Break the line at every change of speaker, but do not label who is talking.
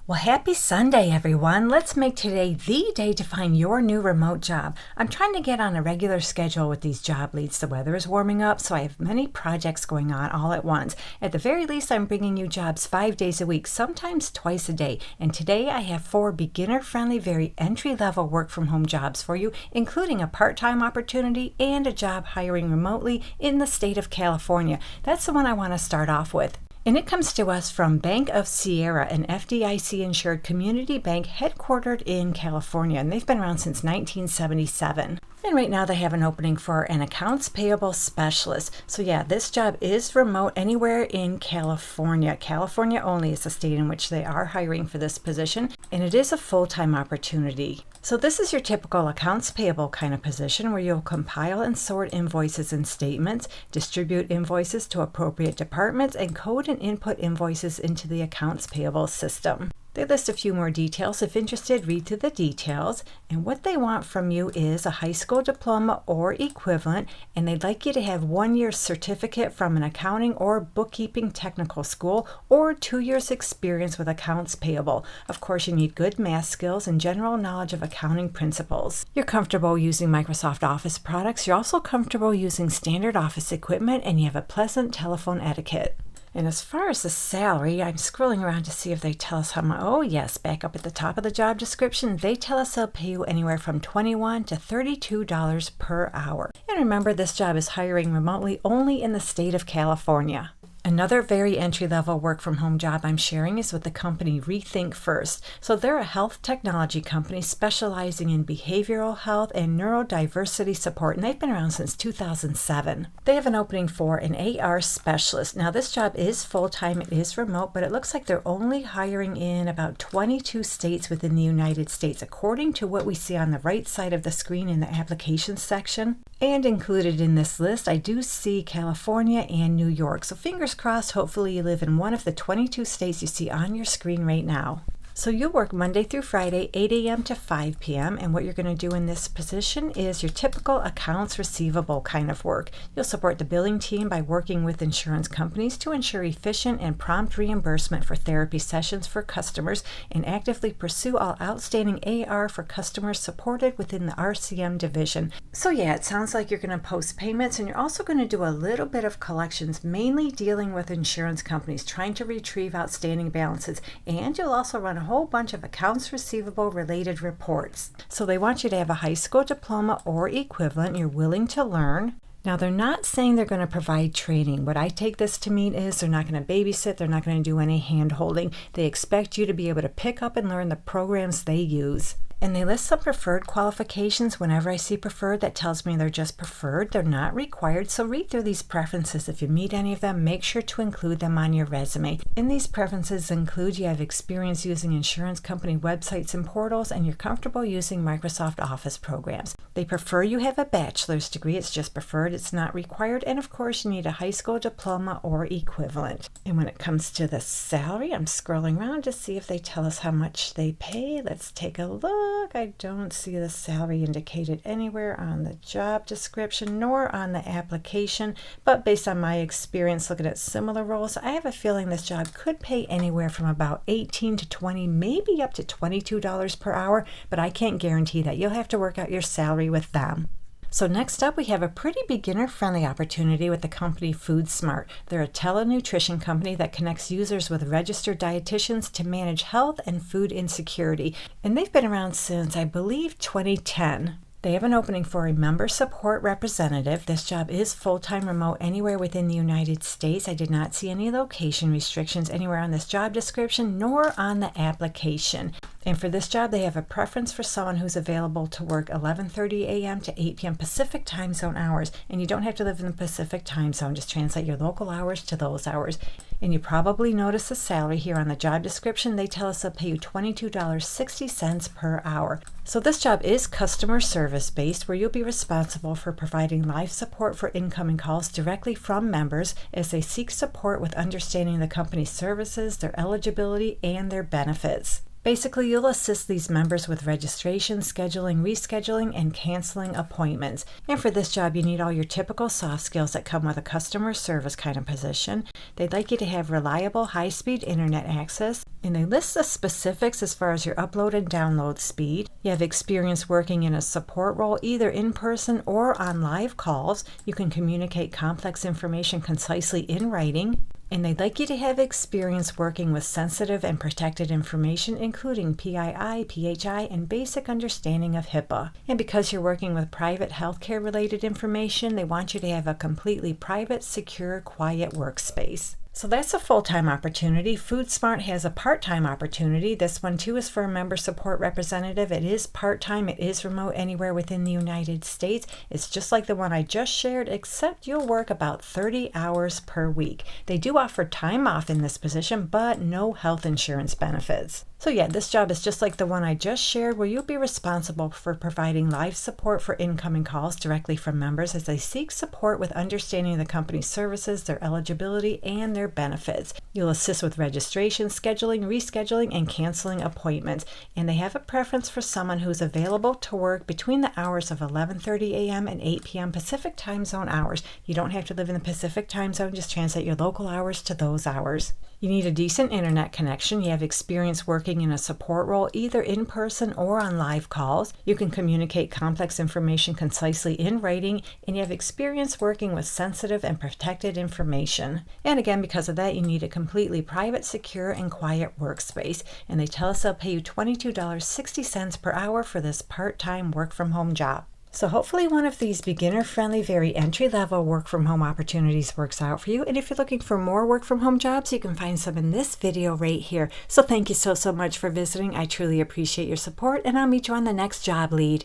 Well, happy Sunday, everyone. Let's make today the day to find your new remote job. I'm trying to get on a regular schedule with these job leads. The weather is warming up, so I have many projects going on all at once. At the very least, I'm bringing you jobs 5 days a week, sometimes twice a day. And today I have 4 beginner-friendly, very entry-level work-from-home jobs for you, including a part-time opportunity and a job hiring remotely in the state of California. That's the one I want to start off with. And it comes to us from Bank of Sierra, an FDIC-insured community bank headquartered in California, and they've been around since 1977. And right now they have an opening for an accounts payable specialist. So yeah, this job is remote anywhere in California. California only is the state in which they are hiring for this position, and it is a full-time opportunity. So this is your typical accounts payable kind of position where you'll compile and sort invoices and statements, distribute invoices to appropriate departments, and code and input invoices into the accounts payable system. They list a few more details. If interested, read through the details. And what they want from you is a high school diploma or equivalent, and they'd like you to have 1 year's certificate from an accounting or bookkeeping technical school or 2 years experience with accounts payable. Of course, you need good math skills and general knowledge of accounting principles. You're comfortable using Microsoft Office products. You're also comfortable using standard office equipment, and you have a pleasant telephone etiquette. And as far as the salary, I'm scrolling around to see if they tell us how much. Oh yes, back up at the top of the job description, they tell us they'll pay you anywhere from $21 to $32 per hour. And remember, this job is hiring remotely only in the state of California. Another very entry-level work-from-home job I'm sharing is with the company Rethink First. So they're a health technology company specializing in behavioral health and neurodiversity support, and they've been around since 2007. They have an opening for an AR specialist. Now this job is full-time, it is remote, but it looks like they're only hiring in about 22 states within the United States, according to what we see on the right side of the screen in the applications section. And included in this list, I do see California and New York. So fingers crossed, hopefully you live in one of the 22 states you see on your screen right now. So you'll work Monday through Friday, 8 a.m. to 5 p.m. And what you're going to do in this position is your typical accounts receivable kind of work. You'll support the billing team by working with insurance companies to ensure efficient and prompt reimbursement for therapy sessions for customers and actively pursue all outstanding AR for customers supported within the RCM division. So yeah, it sounds like you're going to post payments, and you're also going to do a little bit of collections, mainly dealing with insurance companies, trying to retrieve outstanding balances. And you'll also run a whole bunch of accounts receivable related reports. So they want you to have a high school diploma or equivalent. You're willing to learn. Now they're not saying they're going to provide training. What I take this to mean is they're not going to babysit, they're not going to do any hand holding. They expect you to be able to pick up and learn the programs they use. And they list some preferred qualifications. Whenever I see preferred, that tells me they're just preferred. They're not required. So read through these preferences. If you meet any of them, make sure to include them on your resume. And these preferences include you have experience using insurance company websites and portals, and you're comfortable using Microsoft Office programs. They prefer you have a bachelor's degree. It's just preferred. It's not required. And of course, you need a high school diploma or equivalent. And when it comes to the salary, I'm scrolling around to see if they tell us how much they pay. Let's take a look. I don't see the salary indicated anywhere on the job description nor on the application, but based on my experience looking at similar roles, I have a feeling this job could pay anywhere from about 18 to 20, maybe up to $22 per hour, but I can't guarantee that. You'll have to work out your salary with them. So next up, we have a pretty beginner-friendly opportunity with the company Food Smart. They're a telenutrition company that connects users with registered dietitians to manage health and food insecurity. And they've been around since, I believe, 2010. They have an opening for a member support representative. This job is full-time remote anywhere within the United States. I did not see any location restrictions anywhere on this job description nor on the application. And for this job, they have a preference for someone who's available to work 11:30 a.m. to 8 p.m. Pacific time zone hours. And you don't have to live in the Pacific time zone. Just translate your local hours to those hours. And you probably notice the salary here on the job description. They tell us they'll pay you $22.60 per hour. So this job is customer service based, where you'll be responsible for providing live support for incoming calls directly from members as they seek support with understanding the company's services, their eligibility, and their benefits. Basically, you'll assist these members with registration, scheduling, rescheduling, and canceling appointments. And for this job, you need all your typical soft skills that come with a customer service kind of position. They'd like you to have reliable, high-speed internet access, and they list the specifics as far as your upload and download speed. You have experience working in a support role, either in person or on live calls. You can communicate complex information concisely in writing. And they'd like you to have experience working with sensitive and protected information, including PII, PHI, and basic understanding of HIPAA. And because you're working with private healthcare related information, they want you to have a completely private, secure, quiet workspace. So that's a full-time opportunity. FoodSmart has a part-time opportunity. This one too is for a member support representative. It is part-time. It is remote anywhere within the United States. It's just like the one I just shared, except you'll work about 30 hours per week. They do offer time off in this position, but no health insurance benefits. So yeah, this job is just like the one I just shared, where you'll be responsible for providing live support for incoming calls directly from members as they seek support with understanding the company's services, their eligibility, and their benefits. You'll assist with registration, scheduling, rescheduling, and canceling appointments. And they have a preference for someone who's available to work between the hours of 11:30 a.m. and 8 p.m. Pacific time zone hours. You don't have to live in the Pacific time zone, just translate your local hours to those hours. You need a decent internet connection. You have experience working in a support role, either in person or on live calls. You can communicate complex information concisely in writing, and you have experience working with sensitive and protected information. And again, because of that, you need a completely private, secure, and quiet workspace. And they tell us they'll pay you $22.60 per hour for this part-time work-from-home job. So hopefully one of these beginner-friendly, very entry-level work-from-home opportunities works out for you. And if you're looking for more work-from-home jobs, you can find some in this video right here. So thank you so much for visiting. I truly appreciate your support, and I'll meet you on the next job lead.